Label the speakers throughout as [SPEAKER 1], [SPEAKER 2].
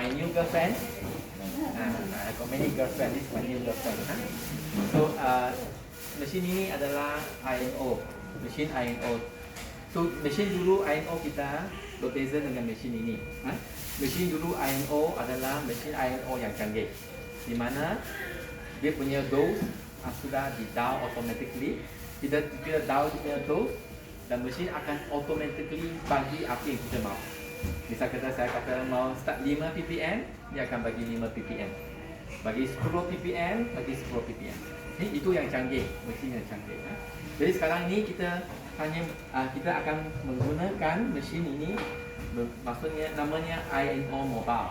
[SPEAKER 1] my new girlfriend. I got many girlfriend. This is my new girlfriend. So mesin ini adalah INO, mesin INO. So mesin dulu INO kita berbeza dengan mesin ini. Mesin dulu INO adalah mesin INO yang canggih, di mana dia punya dose sudah di dial automatically. Kita dial dia punya dose dan mesin akan automatically bagi apa yang kita mahu. Misal kata saya kata mau start 5 ppm, dia akan bagi 5 ppm. Bagi 10 ppm, bagi 10 ppm. Itu yang canggih, mesin yang canggih. Jadi sekarang ini kita akan menggunakan mesin ini, maksudnya namanya INO Mobile,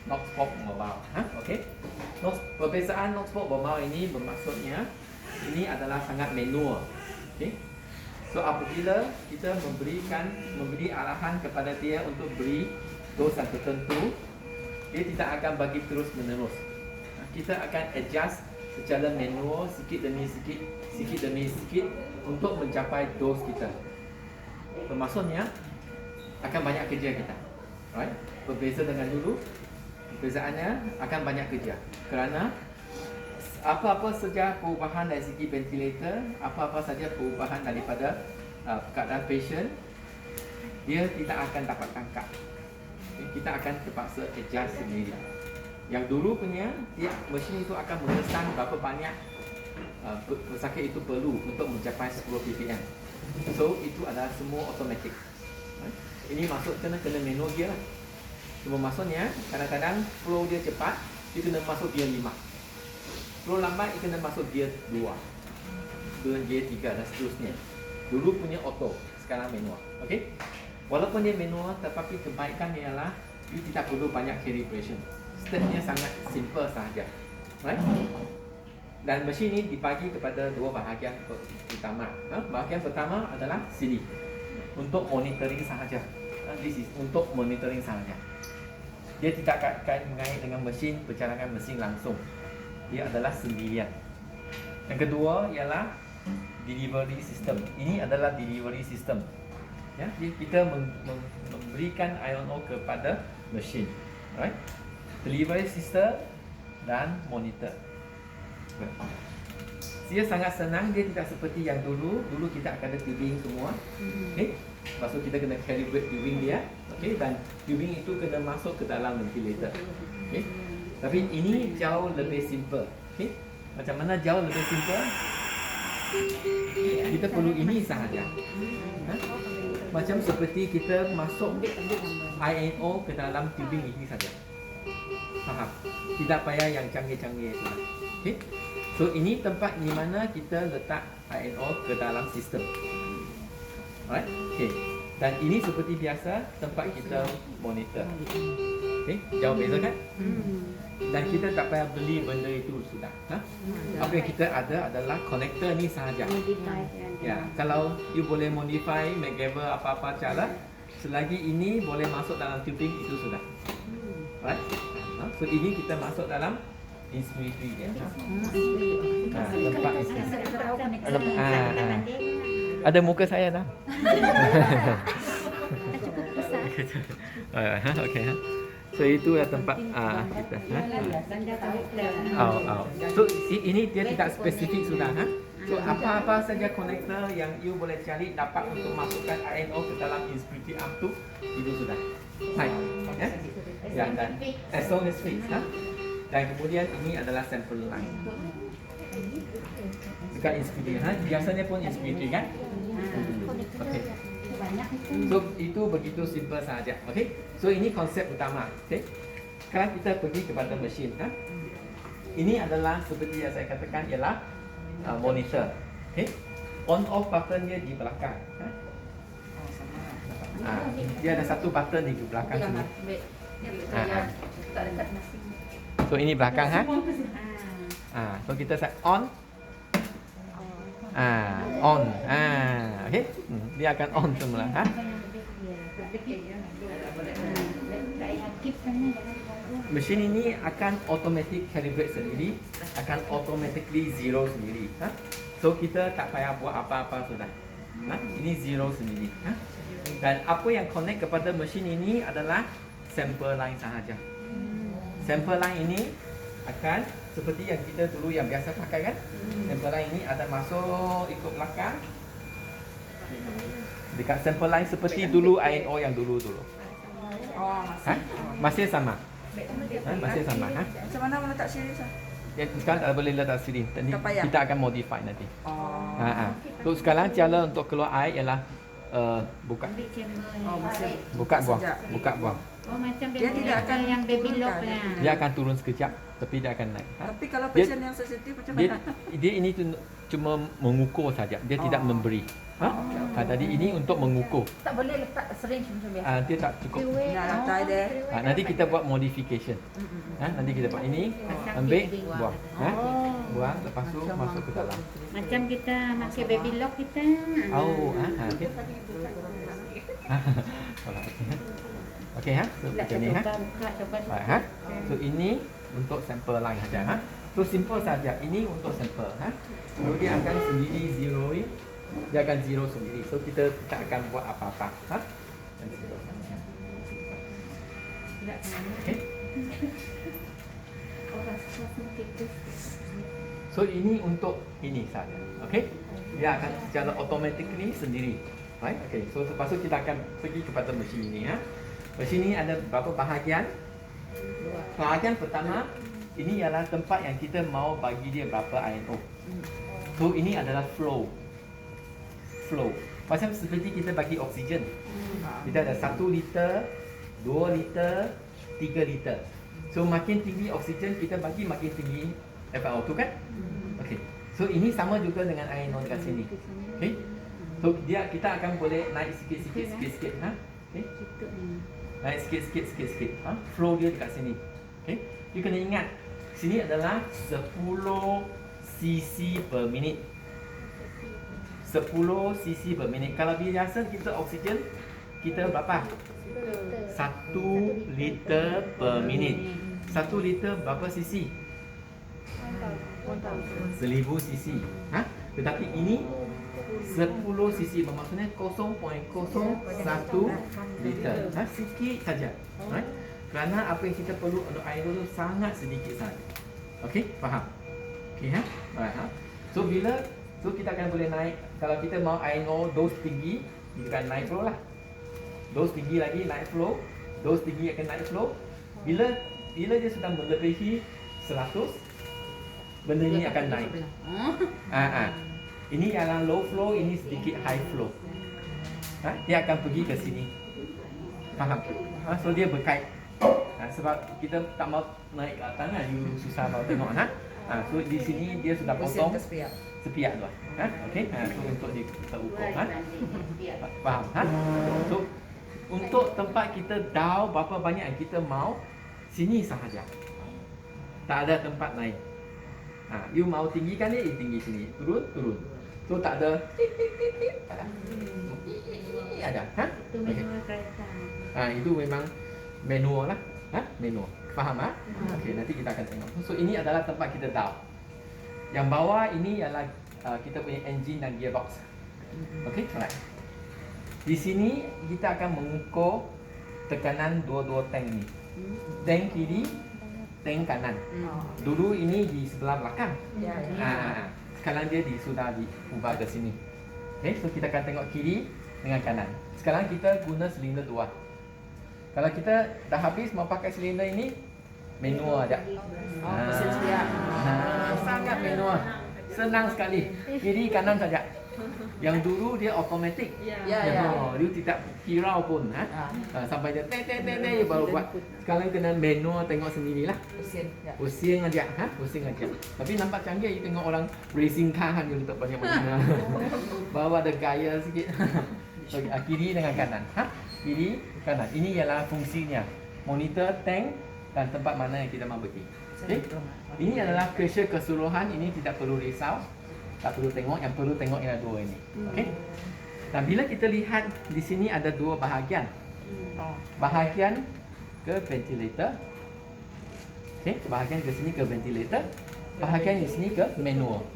[SPEAKER 1] Knoxpop Mobile. Okey. Perbezaan Knoxpop Mobile ini bermaksudnya ini adalah sangat manual. Okey. So apabila kita memberi arahan kepada dia untuk beri dos yang tertentu, dia tidak akan bagi terus menerus. Kita akan adjust secara manual sikit demi sikit untuk mencapai dos kita. Bermaksudnya akan banyak kerja kita. Right? Berbeza dengan dulu, perbezaannya akan banyak kerja. Kerana apa-apa saja perubahan dari segi ventilator, apa-apa saja perubahan daripada keadaan patient, dia tidak akan dapat tangkap. Kita akan terpaksa adjust sendiri. Yang dulu punya, mesin itu akan mengesan berapa banyak pesakit itu perlu untuk mencapai 10 ppm. So itu adalah semua automatic. Ini maksud kena manual gear lah. Cuma maksudnya kadang-kadang flow dia cepat, dia kena masuk gear 5. Flow lambat dia kena masuk gear 2, gear 3 dan seterusnya. Dulu punya auto, sekarang manual. Okey. Walaupun dia manual, tetapi kebaikannya ialah you tidak perlu banyak calibration. Stepnya sangat simple sahaja. Right? Dan mesin ini dibagi kepada dua bahagian utama. Bahagian pertama adalah sini untuk monitoring sahaja. This is untuk monitoring sahaja. Dia tidak kait mengait dengan mesin, perjalanan mesin langsung. Dia adalah sendirian. Yang kedua ialah delivery system. Ini adalah delivery system. Ya, kita memberikan INO kepada mesin. Right? Delivery system dan monitor. Dia sangat senang, dia tidak seperti yang dulu. Dulu kita akan ada tubing semua. Okay? Lepas tu kita kena calibrate tubing dia. Okay? Dan tubing itu kena masuk ke dalam ventilator. Okay? Tapi ini jauh lebih simple. Okay? Macam mana jauh lebih simple? Kita perlu ini sahaja. Macam seperti kita masuk INO ke dalam tubing ini saja. Faham? Tidak payah yang canggih-canggih itu. Okay? So ini tempat di mana kita letak INO ke dalam sistem. Alright? Okay. Dan ini seperti biasa tempat kita monitor. Okay? Jauh beza kan? Dan kita tak payah beli benda itu sudah. Apa yang kita ada adalah connector ni sahaja. Ya, kalau you boleh modify, MacGyver apa-apa cara, selagi ini boleh masuk dalam tubing itu sudah. Right? So ini kita masuk dalam inspiratory dia. Tempat ada muka saya dah. Okay. So itu tempat kita. So ini dia tidak spesifik sudah. So apa-apa saja konektor yang you boleh cari dapat untuk masukkan INO ke dalam inspiratory arm tu, itu sudah. Baik. Ya, dan as long as fixed. Dan kemudian ini adalah sample line. Dekat inspiratory. Biasanya pun inspiratory kan? Okay. So itu begitu simple sahaja. Okay. So ini konsep utama. Okay. Sekarang kita pergi kepada mesin. Ini adalah seperti yang saya katakan ialah monitor. Okay. On off button dia di belakang. Dia ada satu button di belakang sini. So ini belakang so kita set on. On. Okay. Dia akan on semula. Mesin ini akan automatic calibrate sendiri, akan automatically zero sendiri. So kita tak payah buat apa-apa sudah. Ini zero sendiri. Dan apa yang connect kepada mesin ini adalah sample line sahaja. Sample line ini akan seperti yang kita dulu yang biasa pakai kan. Sample line ini ada masuk ikut belakang. Dekat sample line seperti dulu INO yang dulu-dulu.
[SPEAKER 2] Oh, masih.
[SPEAKER 1] Masih sama. Masih sama.
[SPEAKER 2] Macam mana meletak series?
[SPEAKER 1] Ya, sekarang tak boleh letak sini.
[SPEAKER 2] Tak payah.
[SPEAKER 1] Kita akan modify nanti.
[SPEAKER 2] Oh.
[SPEAKER 1] So sekarang cara untuk keluar air ialah buka.
[SPEAKER 2] Oh, masih.
[SPEAKER 1] Buka buang.
[SPEAKER 2] Sekejap.
[SPEAKER 1] Buka buang.
[SPEAKER 3] Oh, macam
[SPEAKER 2] Dia tidak akan
[SPEAKER 3] yang baby
[SPEAKER 2] turunkan.
[SPEAKER 3] lock lah.
[SPEAKER 1] Dia akan turun sekejap tapi dia akan naik.
[SPEAKER 2] Tapi kalau
[SPEAKER 1] Dia-
[SPEAKER 2] pasien yang sensitif macam
[SPEAKER 1] Dia,
[SPEAKER 2] mana?
[SPEAKER 1] dia ini cuma mengukur saja. Dia tidak
[SPEAKER 2] Oh.
[SPEAKER 1] memberi. Tadi ini untuk mengukur.
[SPEAKER 2] Tak boleh letak syringe macam biasa.
[SPEAKER 1] Dia tak cukup.
[SPEAKER 2] Nak letak dia.
[SPEAKER 1] Nanti kita buat modification. Nanti kita buat ini, ambil, buang. Buang, lepas tu masuk ke dalam.
[SPEAKER 3] Macam kita pakai baby lock kita.
[SPEAKER 1] Oh, okay. Okey, so macam ni
[SPEAKER 3] Coba.
[SPEAKER 1] Baik, So ini untuk sampel line saja. So simple saja. Ini untuk sampel. So dia akan sendiri zeroing. Dia akan zero sendiri. So kita tak akan buat apa-apa. Dan zero. Okay. So ini untuk ini saja. Okay. Dia akan secara automatically sendiri. Right? Okay. So lepas tu kita akan pergi kepada mesin ini. Mesin ini ada berapa bahagian? Bahagian pertama, ini ialah tempat yang kita mau bagi dia berapa INO. So ini adalah flow. Macam seperti kita bagi oksigen. Kita ada 1 liter, 2 liter, 3 liter. So makin tinggi oksigen kita bagi, makin tinggi FiO2 kan? Okay. So ini sama juga dengan INO dekat sini. Okay. So kita akan boleh naik sikit-sikit. Okay. Naik sikit-sikit. Flow dia dekat sini. Okay. You kena ingat, sini adalah 10 cc per minit. 10 cc per minit. Kalau biasa kita oksigen, kita berapa? 1 liter per minit. 1 liter berapa cc? 1000 cc. Tetapi ini 10 cc bermaksudnya 0.01 liter. Sikit saja. Kerana apa yang kita perlu untuk air itu sangat sedikit saja. Okey, faham? Okey So kita akan boleh naik. Kalau kita mau INO dos tinggi, kita akan naik flow lah. Dos tinggi lagi naik flow. Dos tinggi akan naik flow. Bila dia sudah melebihi 100, benda ini akan naik. Ini ialah low flow, ini sedikit high flow. Dia akan pergi ke sini. Faham? So dia berkait. Sebab kita tak mau naik ke atas kan, you susah mau tengok. So di sini dia sudah potong sepiak tu. Okey. So untuk kita ukur. Faham? So untuk tempat kita tahu berapa banyak yang kita mau, sini sahaja. Tak ada tempat lain. You mau tinggikan dia, you tinggi sini. Turun. So tak ada. Ada.
[SPEAKER 3] Itu manual kereta.
[SPEAKER 1] Itu memang manual lah. Manual. Faham? Okey, nanti kita akan tengok. So ini adalah tempat kita tahu. Yang bawah ini ialah kita punya engine dan gearbox. Okey, alright. Di sini kita akan mengukur tekanan dua-dua tank ni. Tank kiri, tank kanan. Dulu ini di sebelah belakang. Sekarang dia sudah diubah ke sini. Okay, so kita akan tengok kiri dengan kanan. Sekarang kita guna silinder 2. Kalau kita dah habis mau pakai silinder ini, manual aja.
[SPEAKER 2] Mesin sepiak.
[SPEAKER 1] Sangat manual. Senang sekali. Kiri kanan saja. Yang dulu dia automatic.
[SPEAKER 2] Ya.
[SPEAKER 1] Dia tidak kirau pun. Sampai dia baru buat. Sekarang kena manual, tengok sendirilah. Pusing aja. Pusing aja. Tapi nampak canggih. You tengok orang racing car kan, dia letak banyak-banyak. Bawa ada gaya sikit. Okay, kiri dengan kanan. Kiri, kanan. Ini ialah fungsinya. Monitor tank dan tempat mana yang kita mahu pergi. Okay? Ini adalah pressure keseluruhan. Ini tidak perlu risau. Tak perlu tengok. Yang perlu tengok ialah dua ini. Okay? Dan bila kita lihat di sini ada dua bahagian. Bahagian ke ventilator. Okay? Bahagian ke sini ke ventilator. Bahagian di sini ke manual.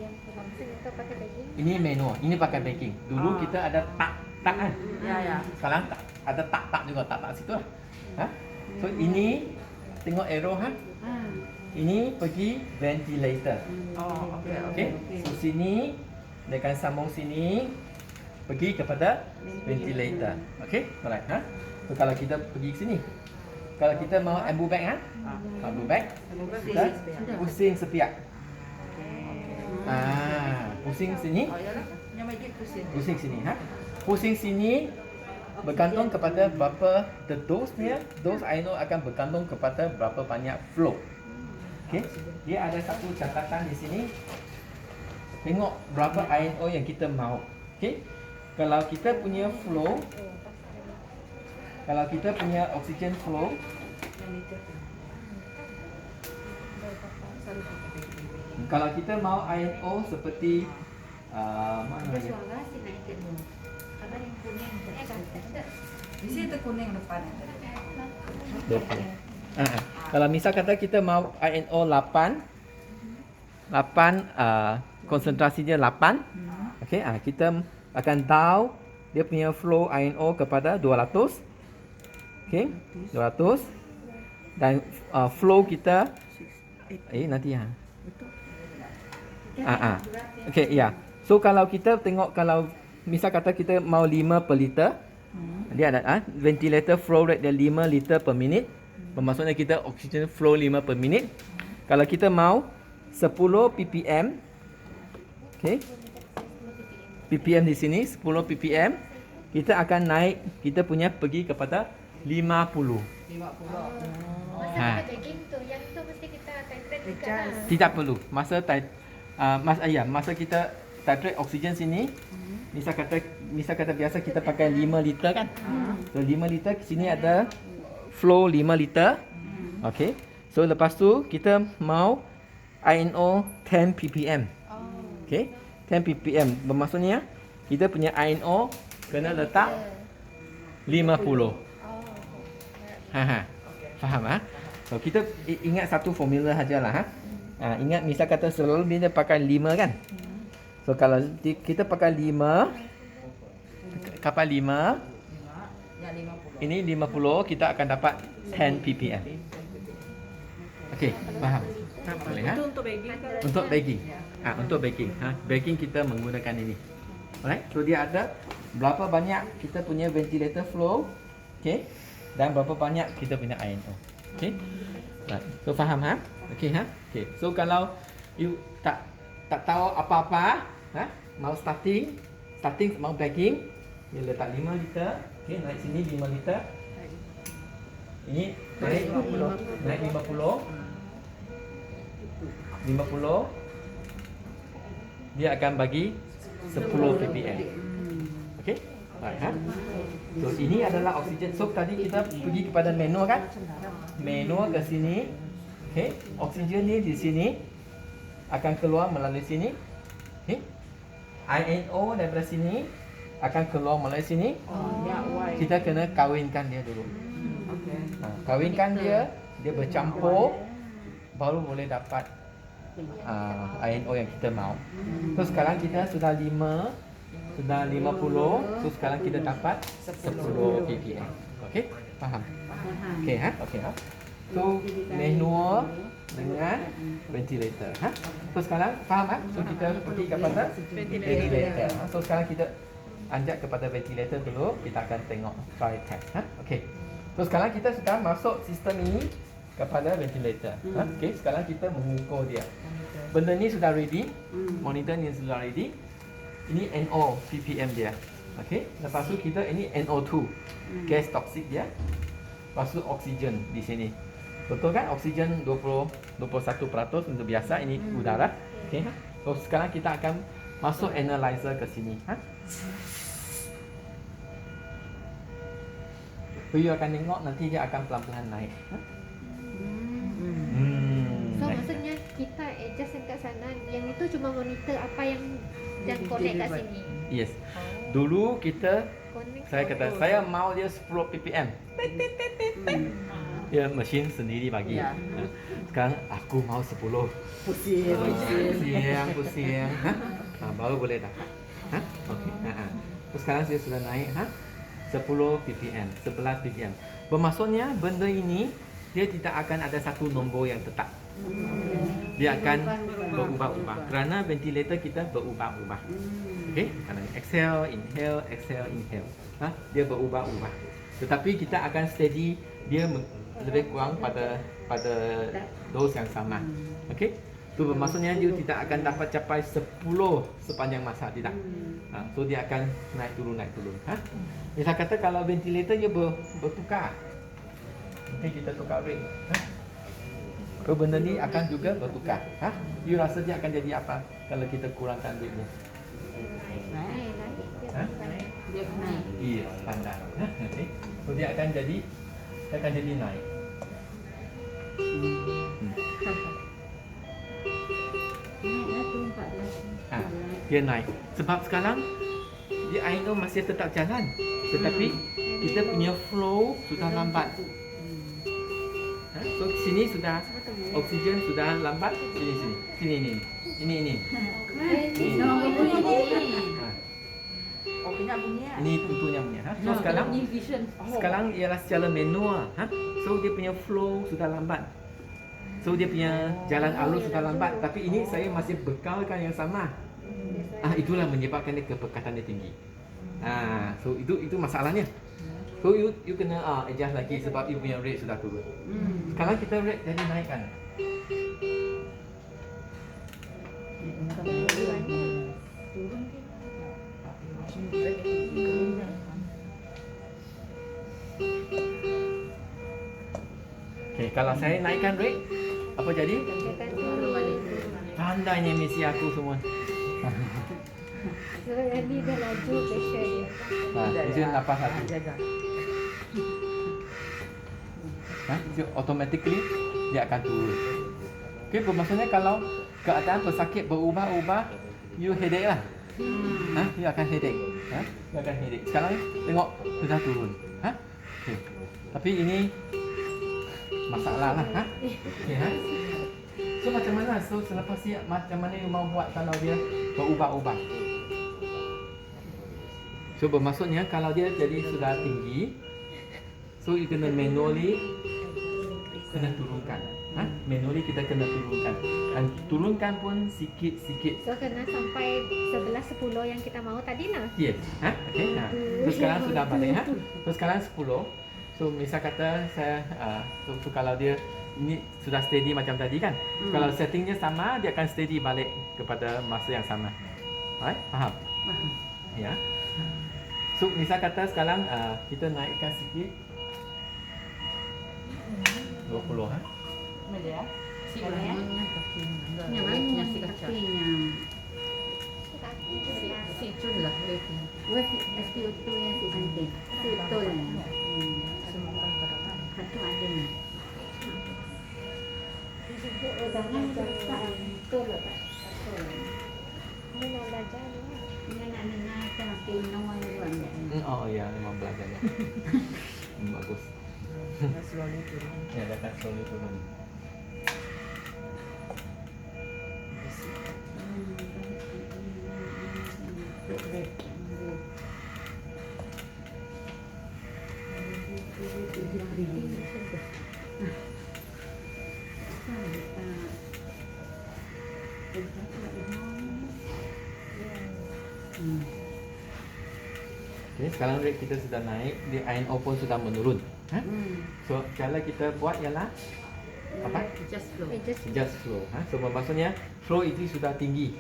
[SPEAKER 1] Ini manual. Ini pakai backing. Dulu kita ada tak kan?
[SPEAKER 2] Ya.
[SPEAKER 1] Sekarang tak. Ada tak juga. Tak situ lah. So ini tengok arrow ha.
[SPEAKER 3] Ah.
[SPEAKER 1] Ini pergi ventilator.
[SPEAKER 2] Oh, okey.
[SPEAKER 1] Okey. So sini dia akan sambung sini pergi kepada ventilator. Okey. Alright ha. So kalau kita pergi ke sini. Kalau kita mau ambu bag ha. Ambu bag. Kita pusing sepiak. Pusing sini.
[SPEAKER 2] Oh, yalah. Yang majik pusing.
[SPEAKER 1] Pusing sini ha. Pusing sini bergantung kepada berapa the dose dia. Dose INO akan bergantung kepada berapa banyak flow. Okey. Dia ada satu catatan di sini. Tengok berapa INO yang kita mahu. Okey. Kalau kita punya flow, kalau kita punya oxygen flow, kalau kita mau INO seperti mana
[SPEAKER 3] Ada
[SPEAKER 1] dia?
[SPEAKER 3] suara si naik tu. Ada yang kuning.
[SPEAKER 2] Di sini tu kuning depan.
[SPEAKER 1] 20. Kalau misal kata kita mau INO 8 konsentrasi dia 8. Okey, kita akan down dia punya flow INO kepada 200. Okey, 200 dan flow kita nanti ha. Okey, ya. So kalau kita tengok, kalau misal kata kita mau 5 per liter, dia ada ventilator flow rate dia 5 liter per minit. Bermaksudnya kita oxygen flow 5 per minit. Kalau kita mau 10 ppm, okey, ppm di sini 10 ppm, kita akan naik, kita punya pergi kepada 50.
[SPEAKER 3] Masa kita baking tu, yang tu mesti kita titrate juga lah.
[SPEAKER 1] Tidak perlu. Masa kita titrate oksigen sini, misal kata biasa kita pakai 5 liter kan. So 5 liter, sini ada flow 5 liter. Okey. So lepas tu kita mau INO 10 ppm. Okey. 10 ppm bermaksudnya kita punya INO kena letak 50. Faham ha? So kita ingat satu formula sajalah ha. Ingat misal kata selalu dia pakai 5 kan. So kalau kita pakai 5 kapal 5,
[SPEAKER 2] Yang 50.
[SPEAKER 1] ini 50, kita akan dapat 10 ppm. Okey, faham? Boleh ha?
[SPEAKER 2] Itu untuk bagging ke?
[SPEAKER 1] Untuk bagging. Untuk bagging. Bagging kita menggunakan ini. Alright, so dia ada berapa banyak kita punya ventilator flow, okey, dan berapa banyak kita punya INO. Okey. Right. So faham ha? Okey ha? Okey. So kalau you tak tahu apa-apa, mau starting mau bagging, you letak 5 liter, okey, naik sini 5 liter. Ini naik 50. Naik 50. 50 dia akan bagi 10 ppm. Okey? Baik ha. So ini adalah oksigen. So tadi kita pergi kepada manual kan? Manual ke sini. Okey, oksigen ni di sini akan keluar melalui sini. Okey. INO daripada sini akan keluar melalui sini. Kita kena kawinkan dia dulu.
[SPEAKER 2] Okey.
[SPEAKER 1] Kawinkan dia bercampur, baru boleh dapat INO yang kita mau. So sekarang kita sudah 50. So sekarang kita dapat 10 ppm. Okey? Faham? Okey ha? Okey ha? So manual dengan ventilator ha? So sekarang faham ha? So kita pergi kepada ventilator. So sekarang kita anjak kepada ventilator dulu. Kita akan tengok try test ha? Okey. So sekarang kita sudah masuk sistem ini kepada ventilator. Okey, sekarang kita mengukur dia. Benda ni sudah ready. Monitor ni sudah ready. Ini NO ppm dia. Okey, lepas tu kita ini NO2. Gas toksik dia. Lepas tu oksigen di sini. Betul kan? Oksigen 21% untuk biasa, ini udara. Okey. So sekarang kita akan masuk analyzer ke sini, So you akan tengok nanti dia akan pelan-pelan naik.
[SPEAKER 3] So maksudnya kita adjust dekat sana, yang itu cuma monitor apa yang connect kat sini.
[SPEAKER 1] Yes. Dulu kita
[SPEAKER 3] Connect
[SPEAKER 1] saya kata saya mau dia 10 ppm. Dia mesin sendiri bagi.
[SPEAKER 2] Ya.
[SPEAKER 1] Sekarang aku mau 10. Pusing. Baru boleh dapat. Okey. Terus sekarang saya sudah naik 10 ppm, 11 ppm. Bermaksudnya benda ini dia tidak akan ada satu nombor yang tetap. Dia akan berubah-ubah. Kerana ventilator kita berubah-ubah. Okey, kerana exhale, inhale. Dia berubah-ubah. Tetapi kita akan steady dia lebih kurang pada dos yang sama. Okey. Itu bermaksudnya dia tidak akan dapat capai 10 sepanjang masa, tidak. So dia akan naik turun. Misal kata kalau ventilator dia bertukar. Mungkin kita tukar rate. So benda ni akan juga bertukar. You rasa dia akan jadi apa kalau kita kurangkan rate dia?
[SPEAKER 3] Naik.
[SPEAKER 2] Dia naik.
[SPEAKER 1] Iya, pandai. Okay. So dia akan jadi naik. Dia naik. Sebab sekarang dia INO masih tetap jalan. Tetapi kita punya flow sudah lambat. So sini sudah oksigen sudah lambat. Sini ini. Ini.
[SPEAKER 2] Nama bunyi ni. Oh, kena bunyi.
[SPEAKER 1] Ini tentunya punya. So sekarang ialah secara manual. So dia punya flow sudah lambat. So dia punya jalan alur sudah lambat. Tapi ini saya masih bekalkan yang sama. Itulah menyebabkan dia kepekatan dia tinggi. So itu masalahnya. So you kena adjust lagi sebab you punya rate sudah turun. Sekarang kita rate jadi naikkan. Okay, kalau saya naikkan rate, apa jadi? Pandainya misi aku semua.
[SPEAKER 3] So ni dah laju pressure dia.
[SPEAKER 1] Itu nafas satu.
[SPEAKER 2] Jaga.
[SPEAKER 1] So automatically dia akan turun. Okay, bermaksudnya kalau keadaan pesakit berubah-ubah, you headache lah. You akan headache. You akan headache. Sekarang tengok sudah turun. Okay. Tapi ini masalah lah. Okay, So macam mana? So selepas ni macam mana you mau buat kalau dia berubah-ubah? So bermaksudnya kalau dia jadi sudah tinggi, so you kena manually kena turunkan. Manually kita kena turunkan. Dan turunkan pun sikit-sikit.
[SPEAKER 3] So kena sampai 11-10 yang kita mau tadi lah.
[SPEAKER 1] Yes. Okay. So sekarang sudah balik. So sekarang 10. So misal kata saya so kalau dia ini sudah steady macam tadi kan. Kalau settingnya sama, dia akan steady balik kepada masa yang sama. Alright? Faham? Ya. So misal kata sekarang kita naikkan sikit 20
[SPEAKER 2] Mana dia? Si
[SPEAKER 3] Mana ya?
[SPEAKER 2] Yang mana si kacang?
[SPEAKER 3] Si
[SPEAKER 2] Cun lah.
[SPEAKER 4] SPO2 yang si penting. SPO2 lah.
[SPEAKER 2] Semua kadang-kadang.
[SPEAKER 4] Satu ada ni.
[SPEAKER 3] Jangan
[SPEAKER 4] Betul lah Pak. Betul.
[SPEAKER 3] Mana belajar ni?
[SPEAKER 4] Ini nak kita makin nombor dua ni.
[SPEAKER 1] Oh ya, memang belajarnya. Bagus.
[SPEAKER 2] Slowly turun.
[SPEAKER 1] Ya, dia akan slowly turun. Okay, sekarang rate kita sudah naik, di INO pun sudah menurun. So cara kita buat ialah apa?
[SPEAKER 2] Just flow.
[SPEAKER 1] Just flow. So maksudnya flow itu sudah tinggi.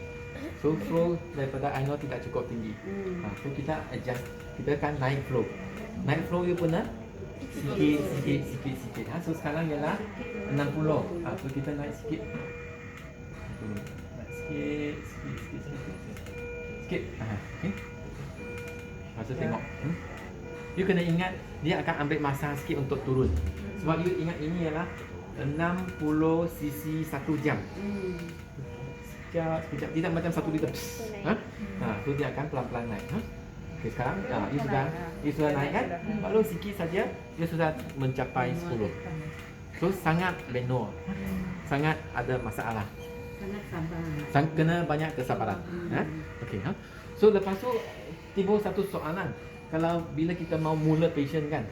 [SPEAKER 1] So flow daripada INO tidak cukup tinggi. So kita adjust, kita akan naik flow. Naik flow you pun sikit. So sekarang ialah 60. So kita naik sikit. Naik sikit. Okay. Masa tengok. You kena ingat dia akan ambil masa sikit untuk turun. Sebab you ingat ini ialah 60 cc 1 jam. Sekejap, tidak macam 1 liter. So dia akan pelan-pelan naik. Okay, sekarang you sudah naik kan? Lalu sikit saja dia sudah mencapai 10. So sangat manual. Sangat ada masalah.
[SPEAKER 4] Sangat sabar.
[SPEAKER 1] Kena banyak kesabaran. Okay. So lepas tu timbul satu soalan. Kalau bila kita mau mula patient kan,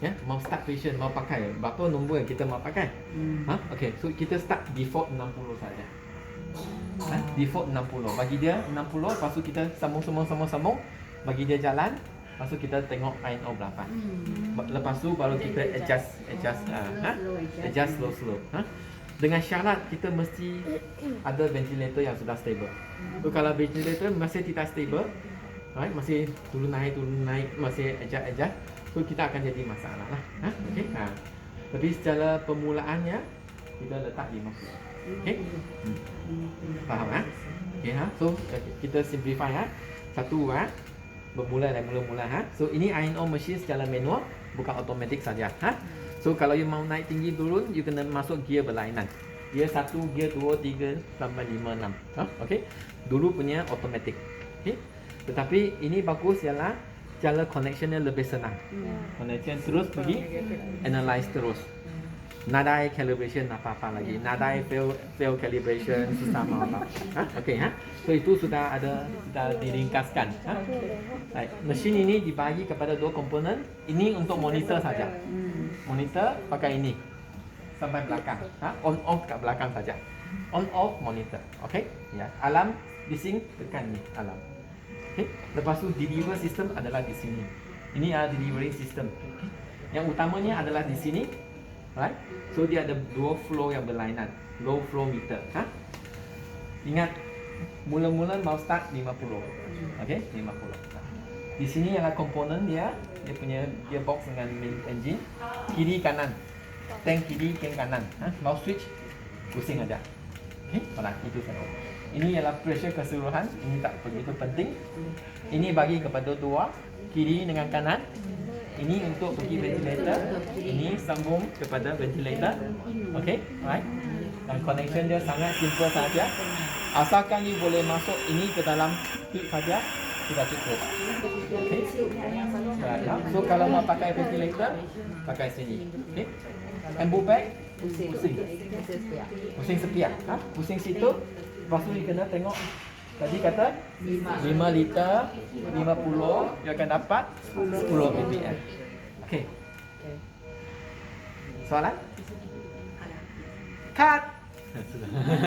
[SPEAKER 1] Ya, mau start patient, mau pakai berapa nombor yang kita mau pakai. Okay, so kita start default 60 saja. Default 60. Bagi dia 60, lepas tu kita sambung. Bagi dia jalan, lepas tu kita tengok INO berapa. Lepas tu baru kita adjust slow. Dengan syarat kita mesti ada ventilator yang sudah stable. So kalau ventilator masih tidak stable, right, masih turun naik, masih adjust, so kita akan jadi masalah lah. Okay. Tapi secara permulaannya kita letak 50. Okay. Faham Okay, so kita simplify Satu bermula dari mula-mula So ini INO machine secara manual, bukan automatic saja. So kalau you mau naik tinggi turun, you kena masuk gear berlainan. Gear 1, gear 2, 3 sampai 5, 6. Okay. Dulu punya automatic. Okay. Tetapi ini bagus ialah cara connectionnya lebih senang. Connection terus pergi, analyze terus. Nadai calibration apa-apa lagi. Nadai fail calibration susah mau apa. Okay. So itu sudah diringkaskan. Right. Mesin ini dibagi kepada 2 komponen. Ini untuk monitor saja. Monitor pakai ini sampai belakang. On off kat belakang saja. On off monitor. Okay. Ya. Alarm bising tekan ni alarm. Okay. Lepas tu deliver system adalah di sini. Ini adalah delivery system. Okay. Yang utamanya adalah di sini. Right? So dia ada 2 flow yang berlainan. Low flow meter. Ingat, mula-mula mau start 50. Okay, 50. Di sini adalah komponen dia punya gearbox dengan main engine. Kiri kanan. Tank kiri, tank kanan. Mau switch, pusing aja. Okay, itu saja. Ini adalah pressure keseluruhan. Ini tak begitu penting. Ini bagi kepada 2, kiri dengan kanan. Ini untuk pergi ventilator. Ini sambung kepada ventilator. Okay, right? Dan connection dia sangat simple saja. Asalkan you boleh masuk ini ke dalam tube saja, sudah cukup. Okay. So kalau mau pakai ventilator, pakai sini. Okay. Ambu bag, pusing sepiak. Pusing situ. Lepas tu you kena tengok. Tadi kata 5 liter 50, you akan dapat 10 ppm. Okey. Soalan? Cut.